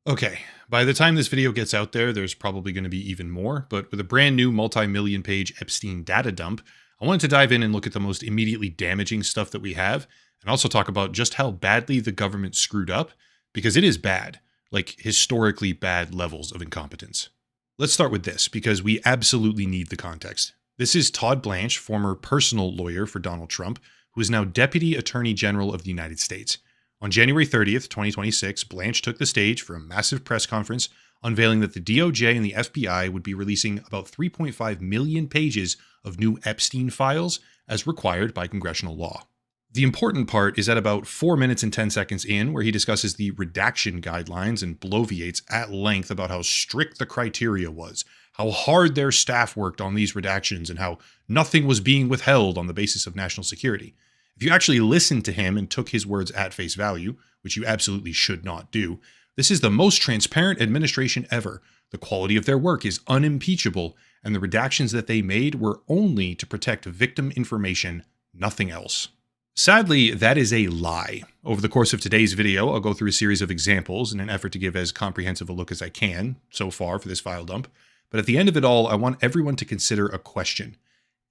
Okay, by the time this video gets out there, there's probably going to be even more, but with a brand new multi-million page Epstein data dump, I wanted to dive in and look at the most immediately damaging stuff that we have, and also talk about just how badly the government screwed up, because it is bad, like historically bad levels of incompetence. Let's start with this, because we absolutely need the context. This is Todd Blanche, former personal lawyer for Donald Trump, who is now Deputy Attorney General of the United States. On January 30th, 2026, Blanche took the stage for a massive press conference unveiling that the DOJ and the FBI would be releasing about 3.5 million pages of new Epstein files as required by congressional law. The important part is at about 4 minutes and 10 seconds in, where he discusses the redaction guidelines and bloviates at length about how strict the criteria was, how hard their staff worked on these redactions, and how nothing was being withheld on the basis of national security. If you actually listened to him and took his words at face value, which you absolutely should not do, this is the most transparent administration ever. The quality of their work is unimpeachable, and the redactions that they made were only to protect victim information, nothing else. Sadly, that is a lie. Over the course of today's video, I'll go through a series of examples in an effort to give as comprehensive a look as I can so far for this file dump. But at the end of it all, I want everyone to consider a question.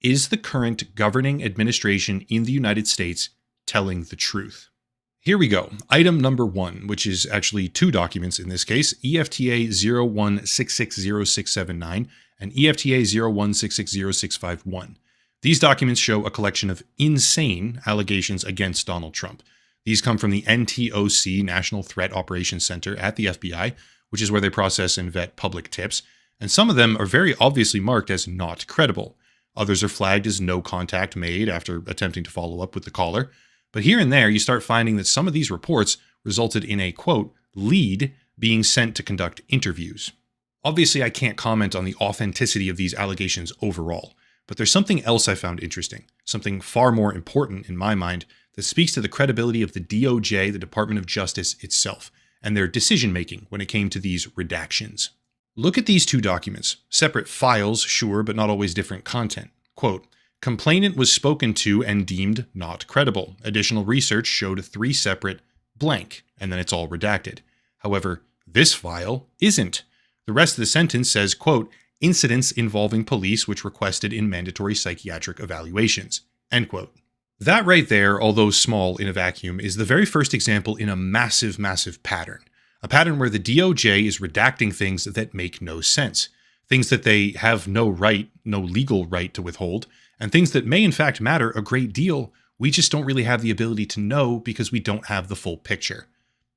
Is the current governing administration in the United States telling the truth? Here we go. Item number 1, which is actually 2 documents in this case, EFTA 01660679 and EFTA 01660651. These documents show a collection of insane allegations against Donald Trump. These come from the NTOC, National Threat Operations Center at the FBI, which is where they process and vet public tips, and some of them are very obviously marked as not credible. Others are flagged as no contact made after attempting to follow up with the caller. But here and there, you start finding that some of these reports resulted in a, quote, lead being sent to conduct interviews. Obviously, I can't comment on the authenticity of these allegations overall, but there's something else I found interesting, something far more important in my mind that speaks to the credibility of the DOJ, the Department of Justice itself, and their decision-making when it came to these redactions. Look at these 2 documents. Separate files, sure, but not always different content. Quote, complainant was spoken to and deemed not credible. Additional research showed 3 separate blank, and then it's all redacted. However, this file isn't. The rest of the sentence says, quote, incidents involving police which requested in mandatory psychiatric evaluations, end quote. That right there, although small in a vacuum, is the very first example in a massive, massive pattern. A pattern where the DOJ is redacting things that make no sense, things that they have no legal right to withhold, and things that may in fact matter a great deal. We just don't really have the ability to know because we don't have the full picture.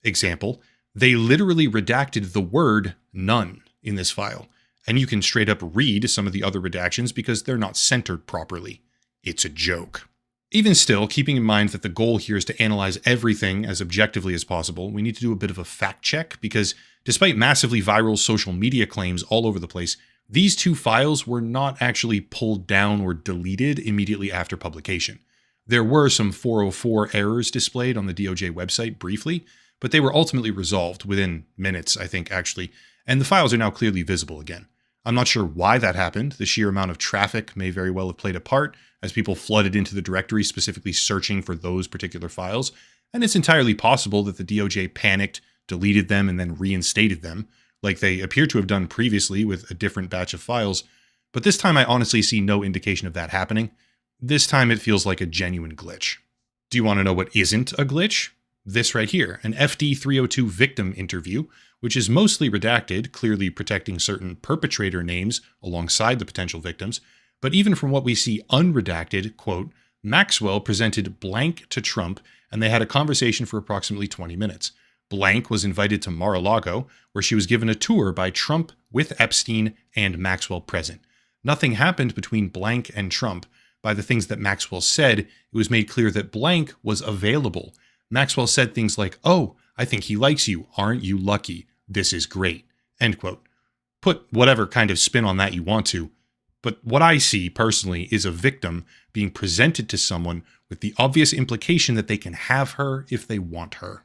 Example, they literally redacted the word none in this file, and you can straight up read some of the other redactions because they're not centered properly. It's a joke. Even still, keeping in mind that the goal here is to analyze everything as objectively as possible, we need to do a bit of a fact check because despite massively viral social media claims all over the place, these 2 files were not actually pulled down or deleted immediately after publication. There were some 404 errors displayed on the DOJ website briefly, but they were ultimately resolved within minutes, I think, actually, and the files are now clearly visible again. I'm not sure why that happened. The sheer amount of traffic may very well have played a part as people flooded into the directory specifically searching for those particular files, and it's entirely possible that the DOJ panicked, deleted them, and then reinstated them, like they appear to have done previously with a different batch of files, but this time I honestly see no indication of that happening. This time it feels like a genuine glitch. Do you want to know what isn't a glitch? This right here, an FD 302 victim interview, which is mostly redacted, clearly protecting certain perpetrator names alongside the potential victims. But even from what we see unredacted, quote, Maxwell presented blank to Trump and they had a conversation for approximately 20 minutes. Blank was invited to Mar-a-Lago, where she was given a tour by Trump with Epstein and Maxwell present. Nothing happened between blank and Trump. By the things that Maxwell said, it was made clear that blank was available. Maxwell said things like, oh, I think he likes you. Aren't you lucky? This is great. End quote. Put whatever kind of spin on that you want to. But what I see personally is a victim being presented to someone with the obvious implication that they can have her if they want her.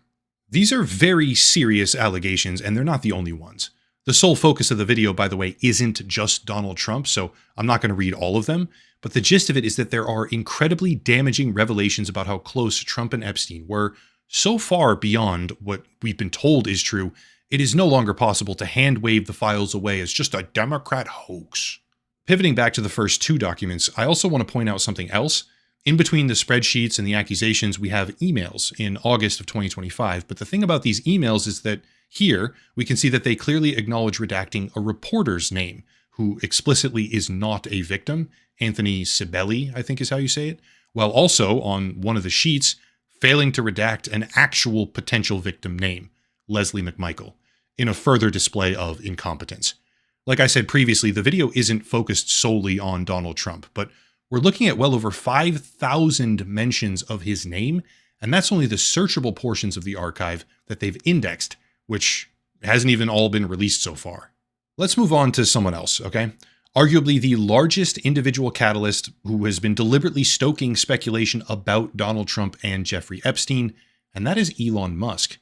These are very serious allegations, and they're not the only ones. The sole focus of the video, by the way, isn't just Donald Trump, so I'm not going to read all of them, but the gist of it is that there are incredibly damaging revelations about how close Trump and Epstein were, so far beyond what we've been told is true, it is no longer possible to hand-wave the files away as just a Democrat hoax. Pivoting back to the first two documents, I also want to point out something else. In between the spreadsheets and the accusations, we have emails in August of 2025. But the thing about these emails is that here we can see that they clearly acknowledge redacting a reporter's name, who explicitly is not a victim. Anthony Sibeli, I think is how you say it. While also on one of the sheets, failing to redact an actual potential victim name, Leslie McMichael, in a further display of incompetence. Like I said previously, the video isn't focused solely on Donald Trump, but we're looking at well over 5,000 mentions of his name, and that's only the searchable portions of the archive that they've indexed, which hasn't even all been released so far. Let's move on to someone else, okay? Arguably the largest individual catalyst who has been deliberately stoking speculation about Donald Trump and Jeffrey Epstein, and that is Elon Musk.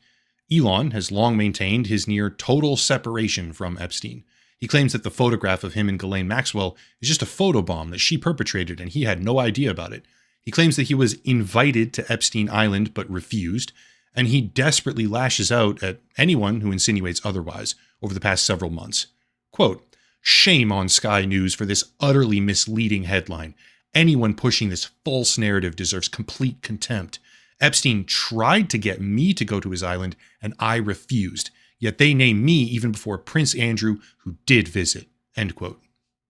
Elon has long maintained his near total separation from Epstein. He claims that the photograph of him and Ghislaine Maxwell is just a photobomb that she perpetrated and he had no idea about it. He claims that he was invited to Epstein Island but refused, and he desperately lashes out at anyone who insinuates otherwise over the past several months. Quote, "Shame on Sky News for this utterly misleading headline. Anyone pushing this false narrative deserves complete contempt. Epstein tried to get me to go to his island and I refused. Yet they named me even before Prince Andrew, who did visit." End quote.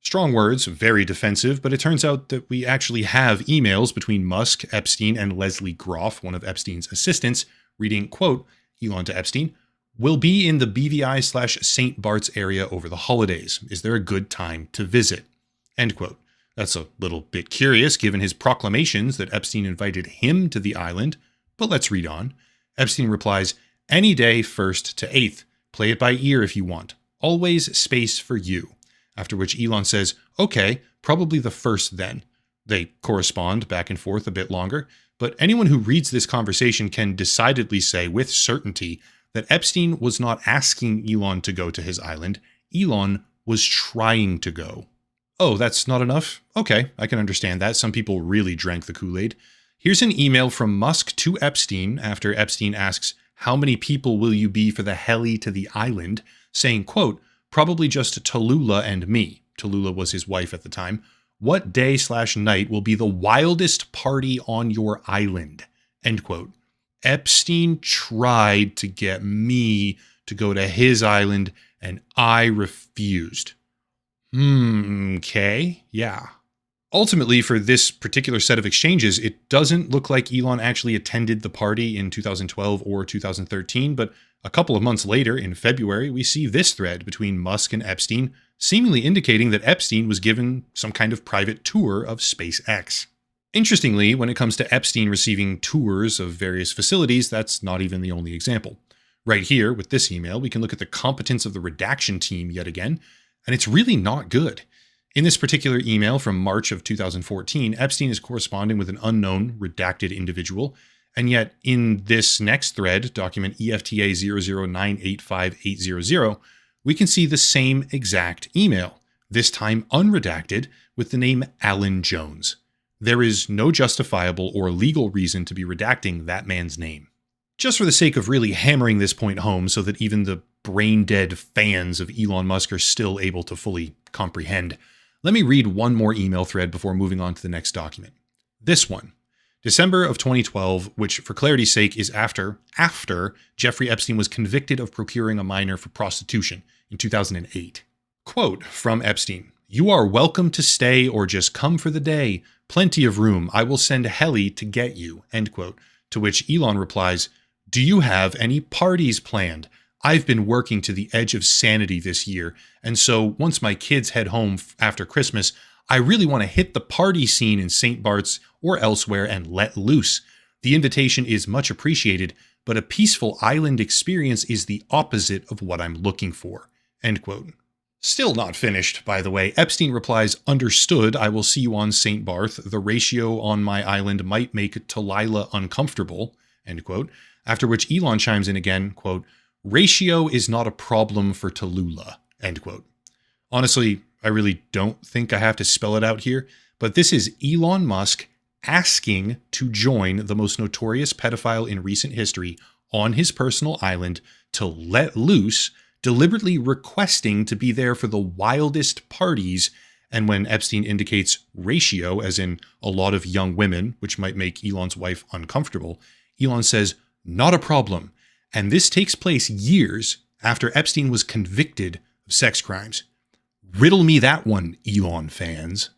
Strong words, very defensive, but it turns out that we actually have emails between Musk, Epstein, and Leslie Groff, one of Epstein's assistants, reading, quote, Elon to Epstein, "Will be in the BVI/St. Bart's area over the holidays. Is there a good time to visit?" End quote. That's a little bit curious given his proclamations that Epstein invited him to the island, but let's read on. Epstein replies, "Any day 1st to 8th. Play it by ear if you want. Always space for you." After which Elon says, "Okay, probably the 1st then." They correspond back and forth a bit longer, but anyone who reads this conversation can decidedly say with certainty that Epstein was not asking Elon to go to his island. Elon was trying to go. Oh, that's not enough? Okay, I can understand that. Some people really drank the Kool-Aid. Here's an email from Musk to Epstein after Epstein asks, "How many people will you be for the heli to the island?" saying, quote, "Probably just Tallulah and me." Tallulah was his wife at the time. "What day/night will be the wildest party on your island?" End quote. Epstein tried to get me to go to his island and I refused. Okay, yeah. Ultimately, for this particular set of exchanges, it doesn't look like Elon actually attended the party in 2012 or 2013, but a couple of months later, in February, we see this thread between Musk and Epstein, seemingly indicating that Epstein was given some kind of private tour of SpaceX. Interestingly, when it comes to Epstein receiving tours of various facilities, that's not even the only example. Right here, with this email, we can look at the competence of the redaction team yet again, and it's really not good. In this particular email from March of 2014, Epstein is corresponding with an unknown, redacted individual, and yet in this next thread, document EFTA 0098580, we can see the same exact email, this time unredacted, with the name Alan Jones. There is no justifiable or legal reason to be redacting that man's name. Just for the sake of really hammering this point home so that even the brain-dead fans of Elon Musk are still able to fully comprehend, let me read one more email thread before moving on to the next document. This one, December of 2012, which for clarity's sake is after Jeffrey Epstein was convicted of procuring a minor for prostitution in 2008. Quote from Epstein, "You are welcome to stay or just come for the day. Plenty of room. I will send a heli to get you." End quote. To which Elon replies, "Do you have any parties planned? I've been working to the edge of sanity this year, and so once my kids head home after Christmas, I really want to hit the party scene in St. Bart's or elsewhere and let loose. The invitation is much appreciated, but a peaceful island experience is the opposite of what I'm looking for." End quote. Still not finished, by the way. Epstein replies, "Understood, I will see you on St. Barth. The ratio on my island might make Tallulah uncomfortable." End quote. After which Elon chimes in again, quote, "Ratio is not a problem for Tallulah." End quote. Honestly, I really don't think I have to spell it out here, but this is Elon Musk asking to join the most notorious pedophile in recent history on his personal island to let loose, deliberately requesting to be there for the wildest parties. And when Epstein indicates ratio, as in a lot of young women, which might make Elon's wife uncomfortable, Elon says, not a problem. And this takes place years after Epstein was convicted of sex crimes. Riddle me that one, Elon fans.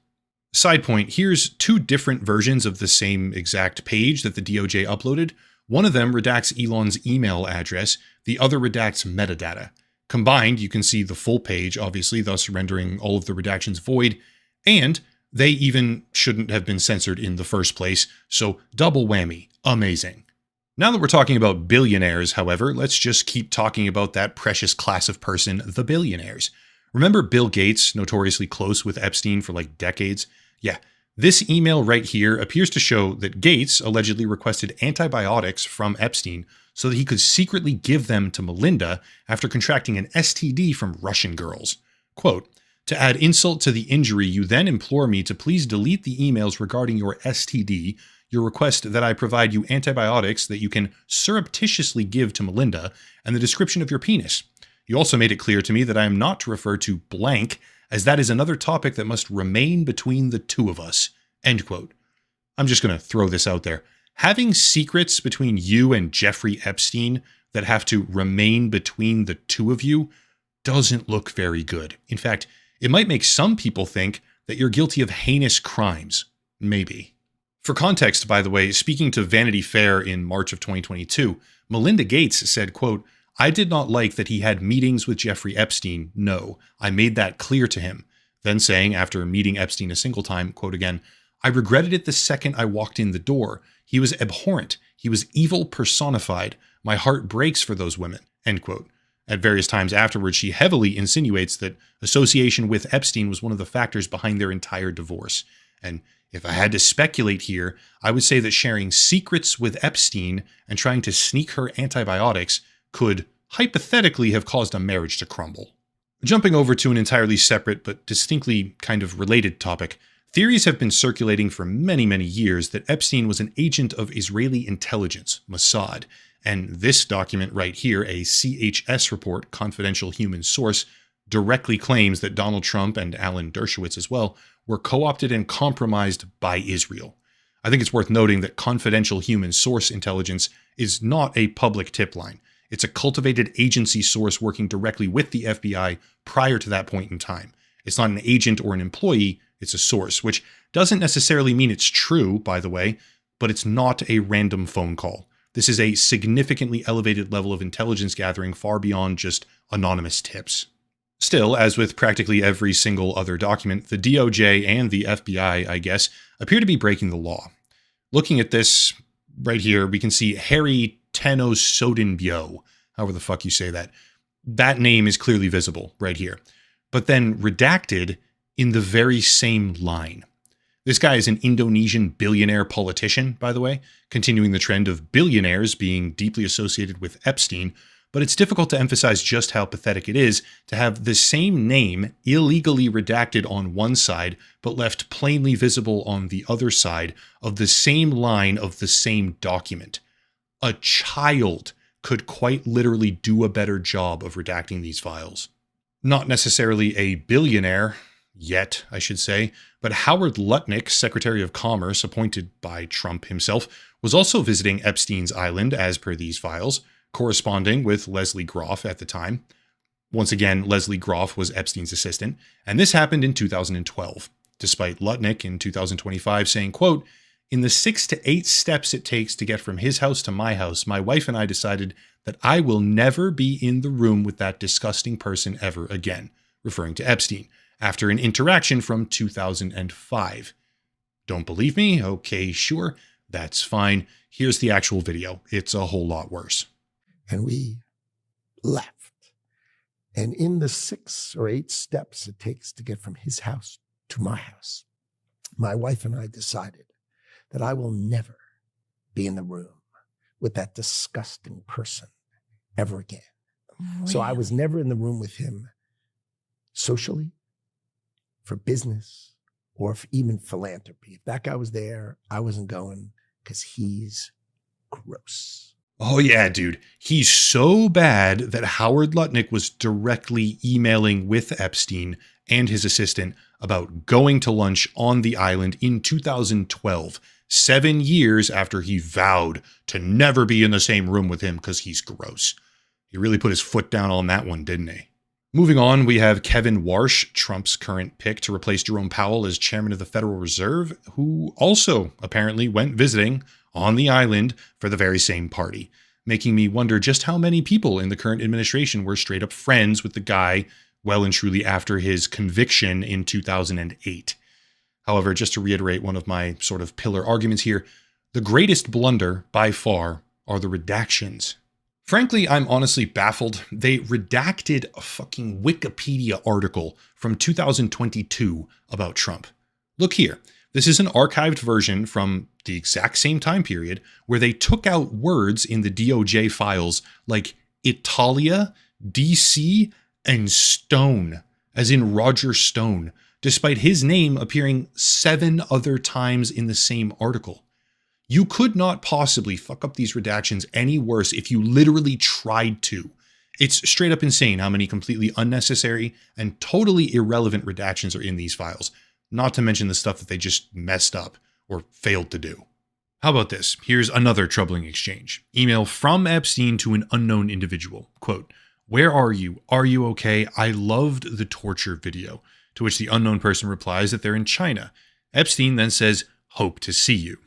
Side point, here's two different versions of the same exact page that the DOJ uploaded. One of them redacts Elon's email address, the other redacts metadata. Combined, you can see the full page, obviously, thus rendering all of the redactions void, and they even shouldn't have been censored in the first place, so double whammy, amazing. Now that we're talking about billionaires, however, let's just keep talking about that precious class of person, the billionaires. Remember Bill Gates, notoriously close with Epstein for like decades? Yeah, this email right here appears to show that Gates allegedly requested antibiotics from Epstein so that he could secretly give them to Melinda after contracting an STD from Russian girls. Quote, to add insult to the injury, you then implore me to please delete the emails regarding your STD, your request that I provide you antibiotics that you can surreptitiously give to Melinda, and the description of your penis. You also made it clear to me that I am not to refer to blank, as that is another topic that must remain between the two of us. End quote. I'm just going to throw this out there. Having secrets between you and Jeffrey Epstein that have to remain between the two of you doesn't look very good. In fact, it might make some people think that you're guilty of heinous crimes. Maybe. For context, by the way, speaking to Vanity Fair in March of 2022, Melinda Gates said, quote, I did not like that he had meetings with Jeffrey Epstein. No, I made that clear to him. Then saying, after meeting Epstein a single time, quote again, I regretted it the second I walked in the door. He was abhorrent. He was evil personified. My heart breaks for those women, end quote. At various times afterwards, she heavily insinuates that association with Epstein was one of the factors behind their entire divorce. And if I had to speculate here, I would say that sharing secrets with Epstein and trying to sneak her antibiotics could hypothetically have caused a marriage to crumble. Jumping over to an entirely separate but distinctly kind of related topic, theories have been circulating for many, many years that Epstein was an agent of Israeli intelligence, Mossad, and this document right here, a CHS report, Confidential Human Source, directly claims that Donald Trump and Alan Dershowitz as well were co-opted and compromised by Israel. I think it's worth noting that confidential human source intelligence is not a public tip line. It's a cultivated agency source working directly with the FBI prior to that point in time. It's not an agent or an employee, it's a source, which doesn't necessarily mean it's true, by the way, but it's not a random phone call. This is a significantly elevated level of intelligence gathering far beyond just anonymous tips. Still, as with practically every single other document, the DOJ and the FBI, I guess, appear to be breaking the law. Looking at this right here, we can see Harry Tenosodenbio, however the fuck you say that. That name is clearly visible right here, but then redacted in the very same line. This guy is an Indonesian billionaire politician, by the way, continuing the trend of billionaires being deeply associated with Epstein, but it's difficult to emphasize just how pathetic it is to have the same name illegally redacted on one side, but left plainly visible on the other side of the same line of the same document. A child could quite literally do a better job of redacting these files. Not necessarily a billionaire, yet, I should say, but Howard Lutnick, Secretary of Commerce appointed by Trump himself, was also visiting Epstein's island as per these files, corresponding with Leslie Groff at the time. Once again, Leslie Groff was Epstein's assistant, and this happened in 2012, despite Lutnick in 2025 saying, quote, in the 6 to 8 steps it takes to get from his house to my house, my wife and I decided that I will never be in the room with that disgusting person ever again, referring to Epstein, after an interaction from 2005. Don't believe me? Okay, sure. That's fine. Here's the actual video. It's a whole lot worse. And we left. And in the 6 or 8 steps it takes to get from his house to my house, my wife and I decided that I will never be in the room with that disgusting person ever again. Really? So I was never in the room with him socially, for business, or for even philanthropy. If that guy was there, I wasn't going because he's gross. Oh yeah, dude. He's so bad that Howard Lutnick was directly emailing with Epstein and his assistant about going to lunch on the island in 2012, 7 years after he vowed to never be in the same room with him because he's gross. He really put his foot down on that one, didn't he? Moving on, we have Kevin Warsh, Trump's current pick to replace Jerome Powell as chairman of the Federal Reserve, who also apparently went visiting on the island for the very same party, making me wonder just how many people in the current administration were straight up friends with the guy well and truly after his conviction in 2008. However, just to reiterate one of my sort of pillar arguments here, the greatest blunder by far are the redactions. Frankly, I'm honestly baffled. They redacted a fucking Wikipedia article from 2022 about Trump. Look here. This is an archived version from the exact same time period where they took out words in the DOJ files like Italia, DC, and Stone, as in Roger Stone, despite his name appearing 7 other times in the same article. You could not possibly fuck up these redactions any worse if you literally tried to. It's straight up insane how many completely unnecessary and totally irrelevant redactions are in these files, not to mention the stuff that they just messed up or failed to do. How about this? Here's another troubling exchange. Email from Epstein to an unknown individual. Quote, "Where are you? Are you okay? I loved the torture video." To which the unknown person replies that they're in China. Epstein then says, "Hope to see you."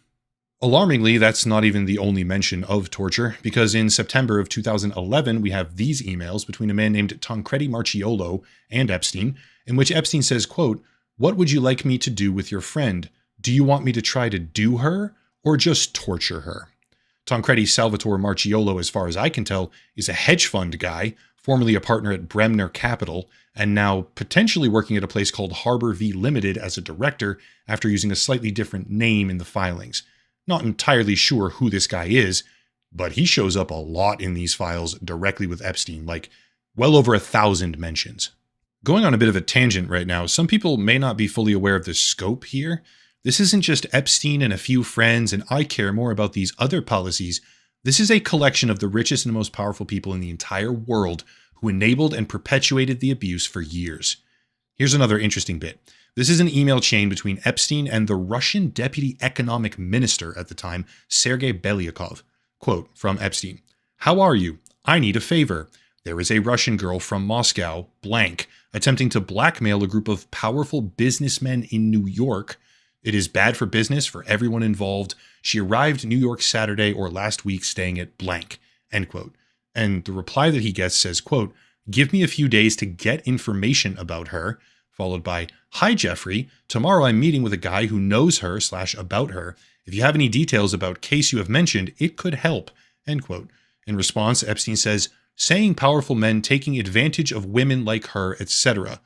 Alarmingly, that's not even the only mention of torture, because in September of 2011, we have these emails between a man named Tancredi Marchiolo and Epstein, in which Epstein says, quote, "What would you like me to do with your friend? Do you want me to try to do her or just torture her?" Tancredi Salvatore Marchiolo, as far as I can tell, is a hedge fund guy, formerly a partner at Bremner Capital, and now potentially working at a place called Harbor V Limited as a director after using a slightly different name in the filings. Not entirely sure who this guy is, but he shows up a lot in these files directly with Epstein, like well over 1,000 mentions. Going on a bit of a tangent right now, some people may not be fully aware of the scope here. This isn't just Epstein and a few friends, and I care more about these other policies. This is a collection of the richest and most powerful people in the entire world who enabled and perpetuated the abuse for years. Here's another interesting bit. This is an email chain between Epstein and the Russian deputy economic minister at the time, Sergei Belyakov. Quote from Epstein, "How are you? I need a favor. There is a Russian girl from Moscow, blank, attempting to blackmail a group of powerful businessmen in New York. It is bad for business for everyone involved. She arrived New York Saturday or last week staying at blank." End quote. And the reply that he gets says, quote, "Give me a few days to get information about her," followed by, "Hi, Jeffrey. Tomorrow I'm meeting with a guy who knows her/about her. If you have any details about case you have mentioned, it could help." End quote. In response, Epstein says, "Saying powerful men taking advantage of women like her, etc."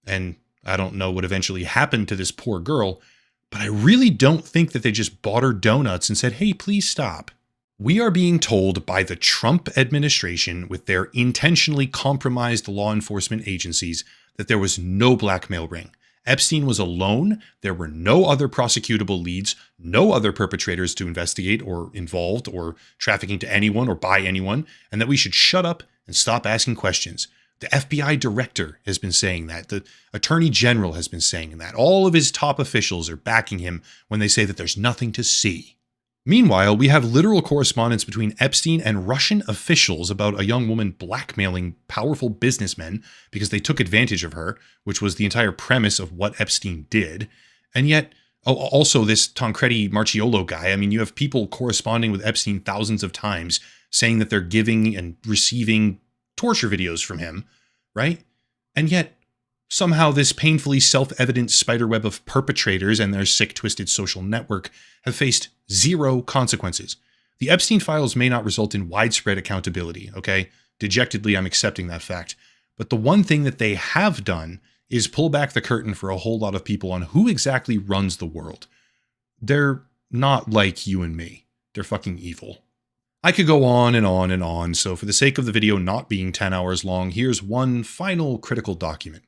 And I don't know what eventually happened to this poor girl, but I really don't think that they just bought her donuts and said, "Hey, please stop." We are being told by the Trump administration, with their intentionally compromised law enforcement agencies, that there was no blackmail ring. Epstein was alone. There were no other prosecutable leads, no other perpetrators to investigate or involved or trafficking to anyone or by anyone, and that we should shut up and stop asking questions. The FBI director has been saying that. The attorney general has been saying that. All of his top officials are backing him when they say that there's nothing to see. Meanwhile, we have literal correspondence between Epstein and Russian officials about a young woman blackmailing powerful businessmen because they took advantage of her, which was the entire premise of what Epstein did. And yet, also this Tancredi Marchiolo guy, I mean, you have people corresponding with Epstein thousands of times saying that they're giving and receiving torture videos from him, right? And yet, somehow this painfully self-evident spiderweb of perpetrators and their sick, twisted social network have faced zero consequences. The Epstein files may not result in widespread accountability, okay? Dejectedly, I'm accepting that fact. But the one thing that they have done is pull back the curtain for a whole lot of people on who exactly runs the world. They're not like you and me. They're fucking evil. I could go on and on and on, so for the sake of the video not being 10 hours long, here's one final critical document.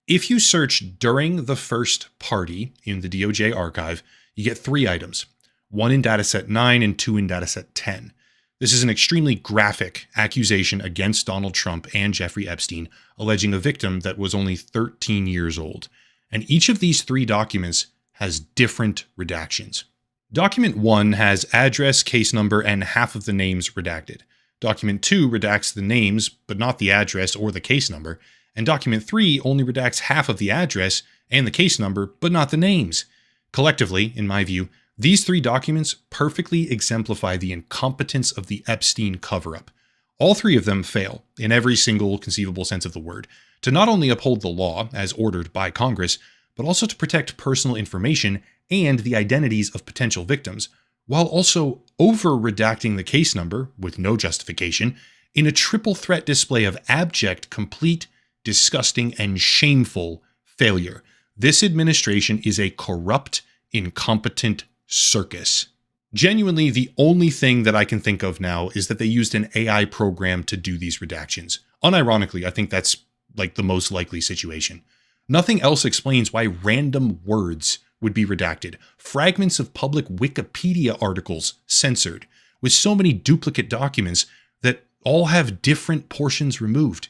If you search during the first party in the DOJ archive, you get 3 items, 1 in dataset 9 and 2 in dataset 10. This is an extremely graphic accusation against Donald Trump and Jeffrey Epstein, alleging a victim that was only 13 years old. And each of these 3 documents has different redactions. Document 1 has address, case number, and half of the names redacted. Document 2 redacts the names, but not the address or the case number. And document 3 only redacts half of the address and the case number, but not the names. Collectively, in my view, these 3 documents perfectly exemplify the incompetence of the Epstein cover-up. All 3 of them fail, in every single conceivable sense of the word, to not only uphold the law as ordered by Congress, but also to protect personal information and the identities of potential victims, while also over-redacting the case number, with no justification, in a triple threat display of abject, complete, disgusting, and shameful failure. This administration is a corrupt, incompetent circus. Genuinely, the only thing that I can think of now is that they used an AI program to do these redactions. Unironically, I think that's like the most likely situation. Nothing else explains why random words would be redacted, fragments of public Wikipedia articles censored, with so many duplicate documents that all have different portions removed.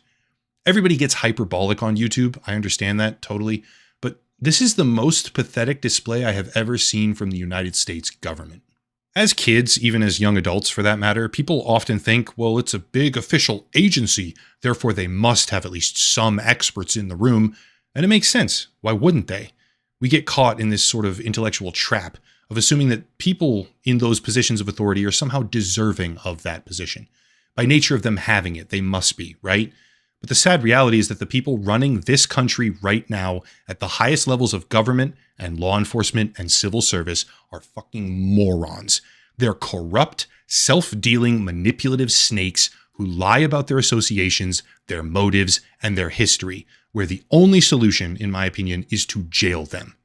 Everybody gets hyperbolic on YouTube, I understand that totally, but this is the most pathetic display I have ever seen from the United States government. As kids, even as young adults for that matter, people often think, well, it's a big official agency, therefore they must have at least some experts in the room. And it makes sense. Why wouldn't they? We get caught in this sort of intellectual trap of assuming that people in those positions of authority are somehow deserving of that position. By nature of them having it, they must be, right? But the sad reality is that the people running this country right now at the highest levels of government and law enforcement and civil service are fucking morons. They're corrupt, self-dealing, manipulative snakes who lie about their associations, their motives, and their history, where the only solution, in my opinion, is to jail them.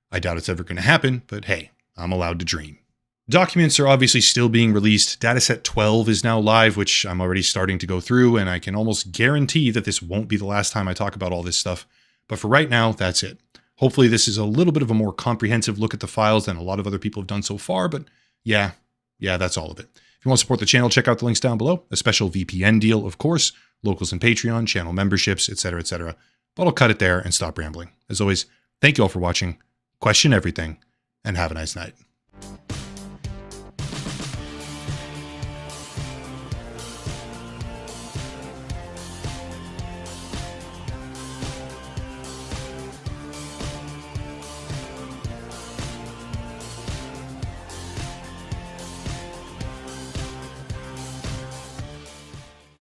I doubt it's ever going to happen, but hey, I'm allowed to dream. Documents are obviously still being released. Dataset 12 is now live, which I'm already starting to go through, and I can almost guarantee that this won't be the last time I talk about all this stuff. But for right now, that's it. Hopefully this is a little bit of a more comprehensive look at the files than a lot of other people have done so far, but yeah, that's all of it. If you want to support the channel, check out the links down below. A special VPN deal, of course, locals and Patreon, channel memberships, etc., etc. But I'll cut it there and stop rambling. As always, thank you all for watching, question everything, and have a nice night.